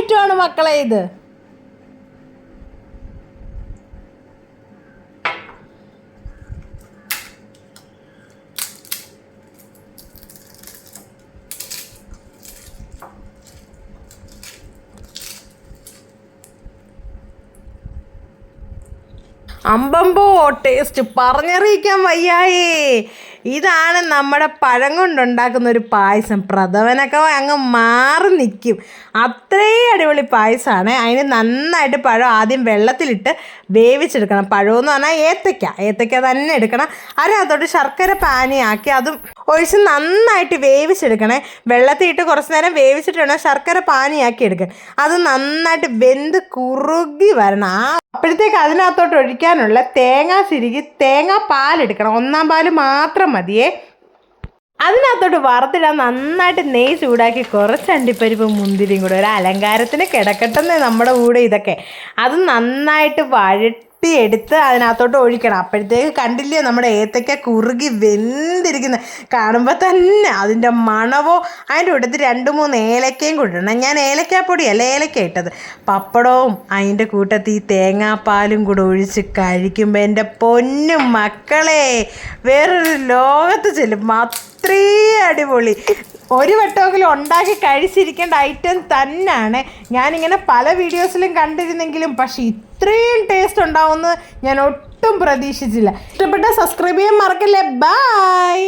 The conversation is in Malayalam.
ഐറ്റമാണ് മക്കളെ ഇത്. അമ്പമ്പോ ടേസ്റ്റ് പറഞ്ഞറിയിക്കാൻ വയ്യായേ. ഇതാണ് നമ്മുടെ പഴം കൊണ്ടുണ്ടാക്കുന്ന ഒരു പായസം. പ്രഥമനൊക്കെ അങ്ങ് മാറി നിൽക്കും. അത്രയും അടിപൊളി പായസമാണ്. അതിന് നന്നായിട്ട് പഴം ആദ്യം വെള്ളത്തിലിട്ട് വേവിച്ചെടുക്കണം. പഴമെന്ന് പറഞ്ഞാൽ ഏത്തയ്ക്ക തന്നെ എടുക്കണം. അതിനകത്തോട്ട് ശർക്കര പാനിയാക്കി അതും ഒഴിച്ച് നന്നായിട്ട് വേവിച്ചെടുക്കണേ. വെള്ളത്തിലിട്ട് കുറച്ച് നേരം വേവിച്ചിട്ട് വേണം ശർക്കര പാനിയാക്കി എടുക്കാൻ. അത് നന്നായിട്ട് വെന്ത് കുറുകി വരണം. അപ്പോഴത്തേക്ക് അതിനകത്തോട്ട് ഒഴിക്കാനുള്ള തേങ്ങാ ചിരുകി പാലെടുക്കണം. 1 പാല് മാത്രം മതിയേ. അതിനകത്തോട്ട് വറുത്തിടാൻ നന്നായിട്ട് നെയ്യ് ചൂടാക്കി കുറച്ച് അണ്ടിപ്പരിപ്പ് മുന്തിരിയും കൂടെ ഒരു അലങ്കാരത്തിന് കിടക്കട്ടെന്നേ നമ്മുടെ കൂടെ ഇതൊക്കെ. അത് നന്നായിട്ട് വഴട്ടിയെടുത്ത് അതിനകത്തോട്ട് ഒഴിക്കണം. അപ്പോഴത്തേക്ക് കണ്ടില്ലേ നമ്മുടെ ഏത്തയ്ക്ക കുറുകി വെന്തിരിക്കുന്നത്. കാണുമ്പോൾ തന്നെ അതിൻ്റെ മണവോ. അതിൻ്റെ കൂട്ടത്തിൽ 2-3 ഏലക്കയും കൂടിടണം. ഞാൻ ഏലക്കാപ്പൊടിയല്ല ഏലക്ക ഇട്ടത്. പപ്പടവും അതിൻ്റെ കൂട്ടത്തിൽ ഈ തേങ്ങാപ്പാലും കൂടെ ഒഴിച്ച് കഴിക്കുമ്പോൾ എൻ്റെ പൊന്നും മക്കളെ വേറൊരു ലോകത്ത് ചെല്ലും. അത്രയും അടിപൊളി. ഒരു വട്ടമെങ്കിലും ഉണ്ടാക്കി കഴിച്ചിരിക്കേണ്ട ഐറ്റം തന്നെയാണ്. ഞാനിങ്ങനെ പല വീഡിയോസിലും കണ്ടിരുന്നെങ്കിലും പക്ഷേ ഇത്രയും ടേസ്റ്റ് ഉണ്ടാവുമെന്ന് ഞാൻ ഒട്ടും പ്രതീക്ഷിച്ചില്ല. ഇഷ്ടപ്പെട്ട സബ്സ്ക്രൈബ് ചെയ്യാൻ മറക്കല്ലേ. ബൈ.